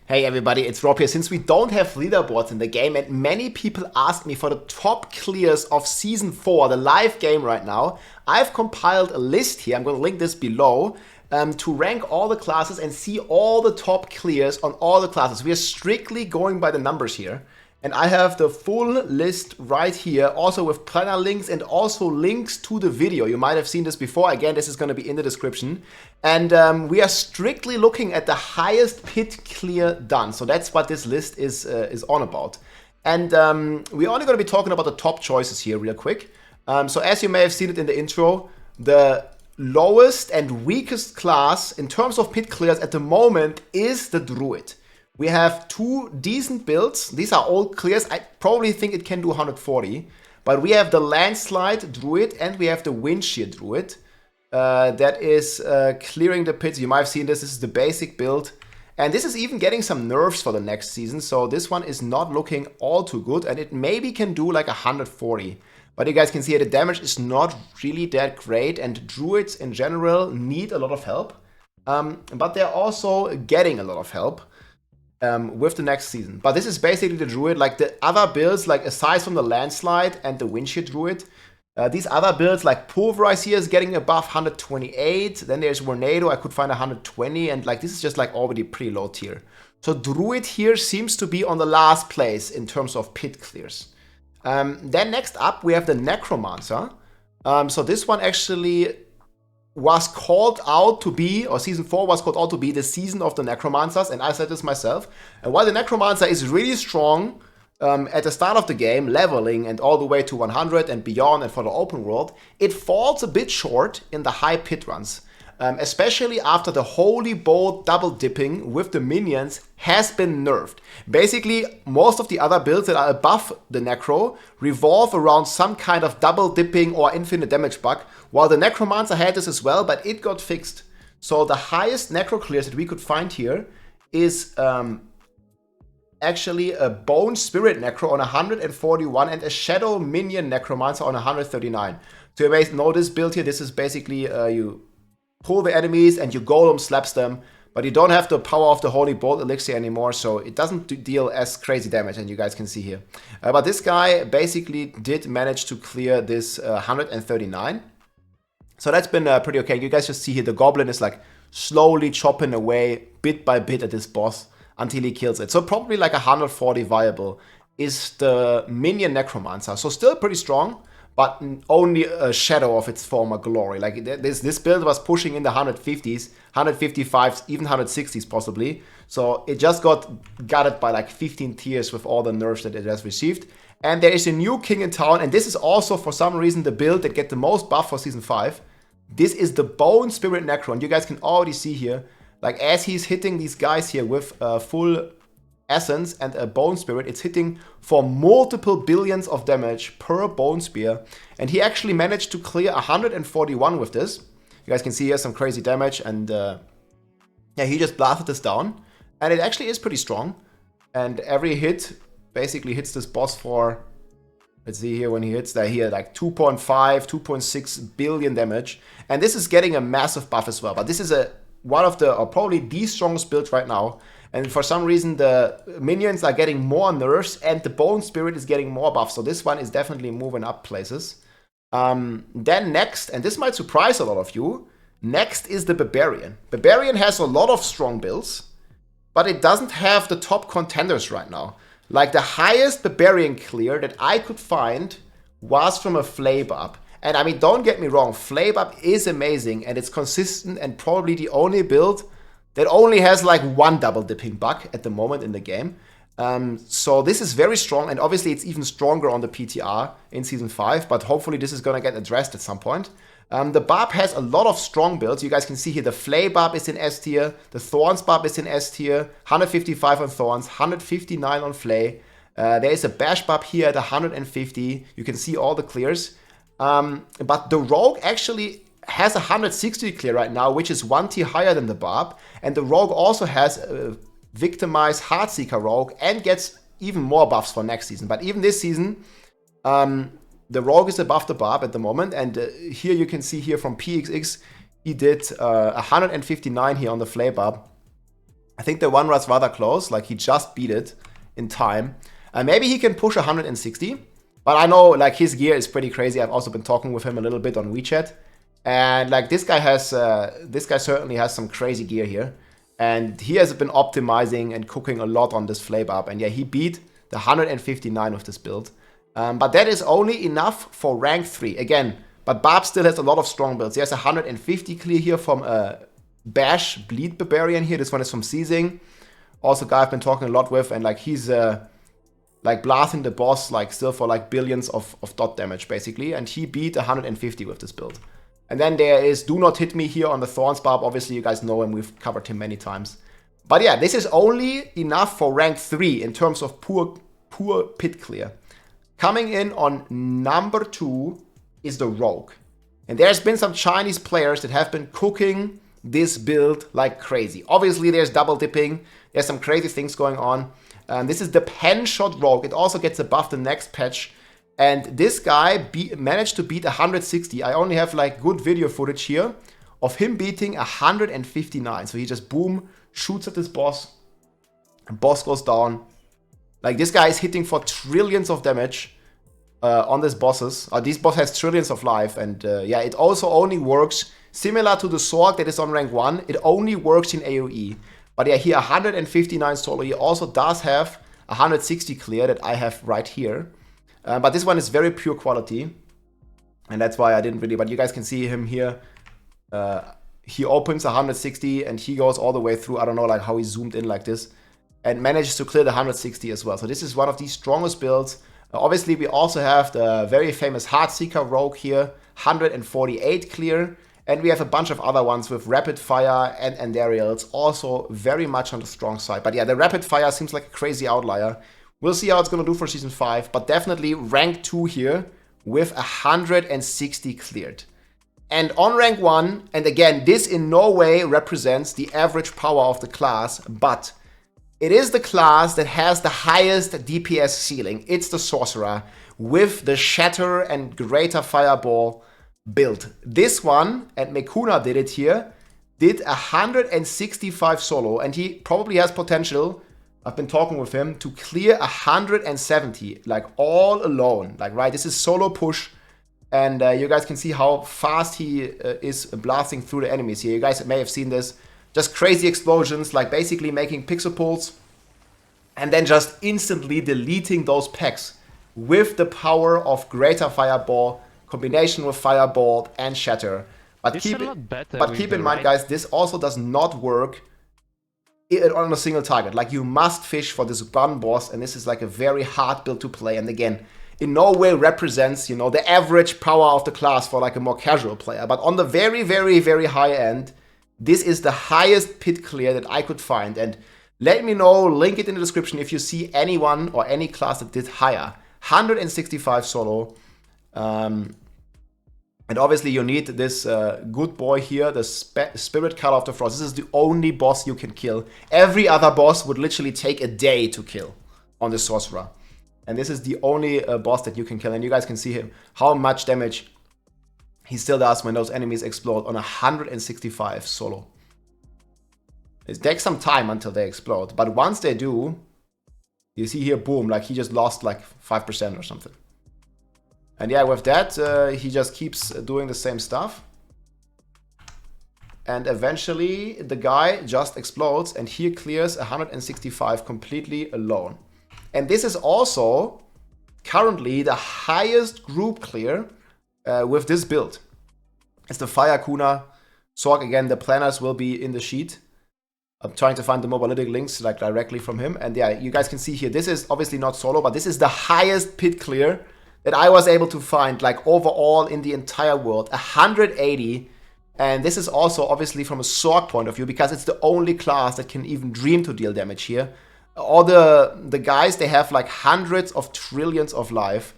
Hey everybody, it's Rob here. Since we don't have leaderboards in the game and many people asked me for the top clears of Season 4, the live game right now, I've compiled a list here, I'm going to link this below, to rank all the classes and see all the top clears on all the classes. We are strictly going by the numbers here. And I have the full list right here, also with planner links and also links to the video. You might have seen this before. Again, this is going to be in the description. And we are strictly looking at the highest pit clear done. So that's what this list is on about. And we're only going to be talking about the top choices here real quick. So as you may have seen it in the intro, the lowest and weakest class in terms of pit clears at the moment is the Druid. We have two decent builds. These are all clears. I probably think it can do 140. But we have the Landslide Druid and we have the Wind Shear Druid. That is clearing the pits. You might have seen this. This is the basic build. And this is even getting some nerfs for the next season. So this one is not looking all too good. And it maybe can do like 140. But you guys can see the damage is not really that great. And Druids in general need a lot of help. But they're also getting a lot of help. With the next season. But this is basically the Druid, like the other builds, like aside from the Landslide and the Wind Shear Druid, these other builds like Pulverize here is getting above 128, then there's Tornado, I could find 120, and like this is just like already pretty low tier. So Druid here seems to be on the last place in terms of pit clears. Then next up we have the Necromancer. So this one actually was called out to be, or Season 4 was called out to be the season of the Necromancers, and I said this myself. And while the Necromancer is really strong at the start of the game, leveling and all the way to 100 and beyond and for the open world, it falls a bit short in the high pit runs. Especially after the Holy Bolt double dipping with the minions has been nerfed. Basically, most of the other builds that are above the Necro revolve around some kind of double dipping or infinite damage bug, while the Necromancer had this as well, but it got fixed. So the highest Necro clears that we could find here is actually a Bone Spirit Necro on 141 and a Shadow Minion Necromancer on 139. So you may know this build here, this is basically you pull the enemies and you golem slaps them, but you don't have the power of the Holy Bolt Elixir anymore, so it doesn't deal as crazy damage, and you guys can see here. But this guy basically did manage to clear this 139. So that's been pretty okay. You guys just see here the Goblin is like slowly chopping away bit by bit at this boss until he kills it. So probably like 140 viable is the Minion Necromancer. So still pretty strong, but only a shadow of its former glory. Like this build was pushing in the 150s, 155s, even 160s possibly. So it just got gutted by like 15 tiers with all the nerfs that it has received. And there is a new king in town, and this is also for some reason the build that get the most buff for Season 5. This is the Bone Spirit Necro, and you guys can already see here, like as he's hitting these guys here with full Essence and a Bone Spirit, it's hitting for multiple billions of damage per Bone Spear, and he actually managed to clear 141 with this. You guys can see here some crazy damage, and yeah, he just blasted this down, and it actually is pretty strong, and every hit basically hits this boss for, let's see here when he hits that here, like 2.5, 2.6 billion damage, and this is getting a massive buff as well, but this is one of the, or probably the strongest build right now. And for some reason, the minions are getting more nerfs and the Bone Spirit is getting more buffs. So this one is definitely moving up places. Then next, and this might surprise a lot of you, next is the Barbarian. Barbarian has a lot of strong builds, but it doesn't have the top contenders right now. Like the highest Barbarian clear that I could find was from a Flaybarb. And I mean, don't get me wrong, Flaybarb is amazing and it's consistent and probably the only build that only has like one double dipping bug at the moment in the game. So this is very strong, and obviously it's even stronger on the PTR in Season 5, but hopefully this is gonna get addressed at some point. The Barb has a lot of strong builds. You guys can see here the Flay Barb is in S tier, the Thorns Barb is in S tier, 155 on Thorns, 159 on Flay. There is a Bash Barb here at 150. You can see all the clears. But the Rogue actually has a 160 clear right now, which is one tier higher than the Barb. And the Rogue also has a Victimized Heartseeker Rogue and gets even more buffs for next season. But even this season, the Rogue is above the Barb at the moment. And here you can see here from PXX, he did 159 here on the Flay Barb. I think the one was rather close, like he just beat it in time. Maybe he can push 160, but I know like his gear is pretty crazy. I've also been talking with him a little bit on WeChat, and like this guy certainly has some crazy gear here, and he has been optimizing and cooking a lot on this flame up, and yeah, he beat the 159 of this build, but that is only enough for rank 3 again. But Barb still has a lot of strong builds. He has 150 clear here from Bash Bleed Barbarian here. This one is from Seizing. Also guy I've been talking a lot with, and like he's like blasting the boss like still for like billions of dot damage basically, and he beat 150 with this build. And then there is Do Not Hit Me here on the Thorns Barb. Obviously you guys know him, we've covered him many times. But yeah, this is only enough for rank 3 in terms of pure pit clear. Coming in on number 2 is the Rogue. And there's been some Chinese players that have been cooking this build like crazy. Obviously there's double dipping, there's some crazy things going on. This is the Pen Shot Rogue. It also gets a buff the next patch. And this guy managed to beat 160. I only have like good video footage here of him beating 159. So he just boom, shoots at this boss. And boss goes down. Like this guy is hitting for trillions of damage on these bosses. This boss has trillions of life. And yeah, it also only works similar to the Sorc that is on rank 1. It only works in AoE. But yeah, here 159 solo. He also does have 160 clear that I have right here. But this one is very pure quality. And that's why I didn't really, but you guys can see him here. He opens 160 and he goes all the way through. I don't know like how he zoomed in like this. And manages to clear the 160 as well. So this is one of the strongest builds. Obviously we also have the very famous Heartseeker Rogue here. 148 clear. And we have a bunch of other ones with Rapid Fire and Andariels, also very much on the strong side. But yeah, the Rapid Fire seems like a crazy outlier. We'll see how it's going to do for Season 5, but definitely rank 2 here with 160 cleared. And on rank 1, and again, this in no way represents the average power of the class, but it is the class that has the highest DPS ceiling. It's the Sorcerer with the Shatter and Greater Fireball build. This one, and Mekuna did it here, did 165 solo, and he probably has potential, I've been talking with him, to clear 170, like all alone. Like, right, this is solo push, and you guys can see how fast he is blasting through the enemies here. You guys may have seen this. Just crazy explosions, like basically making pixel pulls, and then just instantly deleting those packs with the power of Greater Fireball, combination with Firebolt and Shatter. But keep in mind, guys, this also does not work on a single target. Like, you must fish for this one boss, and this is like a very hard build to play. And again, in no way represents, you know, the average power of the class for like a more casual player. But on the very, very, very high end, this is the highest pit clear that I could find. And let me know, link it in the description if you see anyone or any class that did higher. 165 solo. And obviously you need this good boy here, the Spirit Color of the Frost. This is the only boss you can kill. Every other boss would literally take a day to kill on the Sorcerer. And this is the only boss that you can kill. And you guys can see him, how much damage he still does when those enemies explode on 165 solo. It takes some time until they explode. But once they do, you see here, boom, like he just lost like 5% or something. And yeah, with that, he just keeps doing the same stuff. And eventually, the guy just explodes, and he clears 165 completely alone. And this is also currently the highest group clear with this build. It's the Fire Kuna. Sorc, again, the planners will be in the sheet. I'm trying to find the mobilytic links like directly from him. And yeah, you guys can see here, this is obviously not solo, but this is the highest pit clear that I was able to find, like overall in the entire world, 180. And this is also obviously from a Sorc point of view, because it's the only class that can even dream to deal damage here. All the guys, they have like hundreds of trillions of life.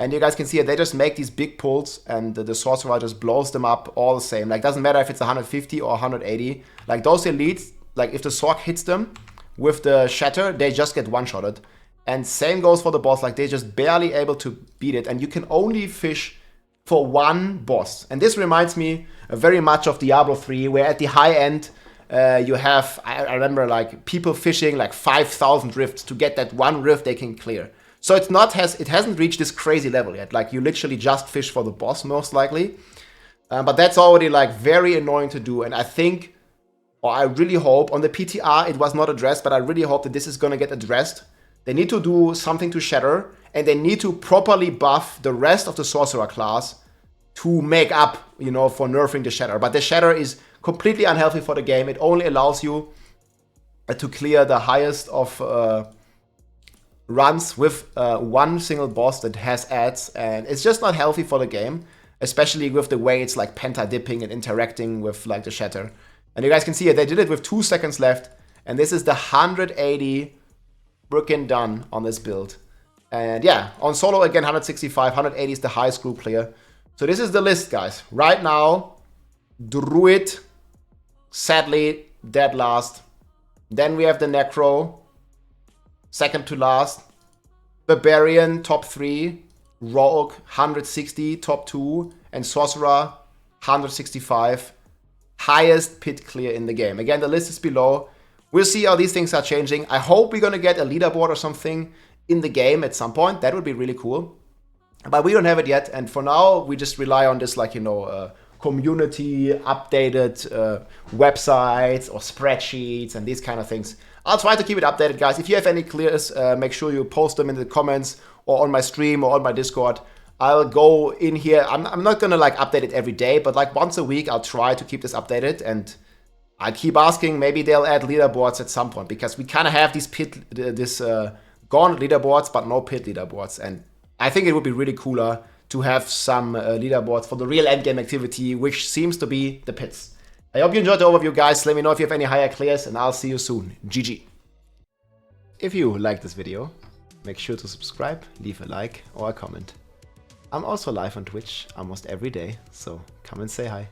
And you guys can see it, they just make these big pulls, and the Sorcerer just blows them up all the same. Like, doesn't matter if it's 150 or 180. Like, those elites, like if the Sorc hits them with the Shatter, they just get one-shotted. And same goes for the boss, like they're just barely able to beat it. And you can only fish for one boss. And this reminds me very much of Diablo 3, where at the high end, You have, I remember like people fishing like 5,000 rifts to get that one rift they can clear. So it hasn't reached this crazy level yet. Like you literally just fish for the boss most likely. But that's already like very annoying to do. And I think, or I really hope, on the PTR it was not addressed, but I really hope that this is gonna get addressed. They need to do something to Shatter, and they need to properly buff the rest of the Sorcerer class to make up, you know, for nerfing the Shatter. But the Shatter is completely unhealthy for the game. It only allows you to clear the highest of runs with one single boss that has ads, and it's just not healthy for the game, especially with the way it's like penta-dipping and interacting with like the Shatter. And you guys can see it, they did it with 2 seconds left, and this is the 180 freaking done on this build. And yeah, on solo again 165, 180 is the highest group clear. So this is the list, guys. Right now, Druid, sadly, dead last. Then we have the Necro, second to last. Barbarian, top 3. Rogue, 160, top 2. And Sorcerer, 165. Highest pit clear in the game. Again, the list is below. We'll see how these things are changing. I hope we're going to get a leaderboard or something in the game at some point. That would be really cool. But we don't have it yet. And for now, we just rely on this, like, you know, community updated websites or spreadsheets and these kind of things. I'll try to keep it updated, guys. If you have any clears, make sure you post them in the comments or on my stream or on my Discord. I'll go in here. I'm not going to like update it every day, but like once a week, I'll try to keep this updated. And I keep asking, maybe they'll add leaderboards at some point, because we kind of have these gone leaderboards, but no pit leaderboards. And I think it would be really cooler to have some leaderboards for the real endgame activity, which seems to be the pits. I hope you enjoyed the overview, guys. Let me know if you have any higher clears, and I'll see you soon. GG. If you liked this video, make sure to subscribe, leave a like or a comment. I'm also live on Twitch almost every day, so come and say hi.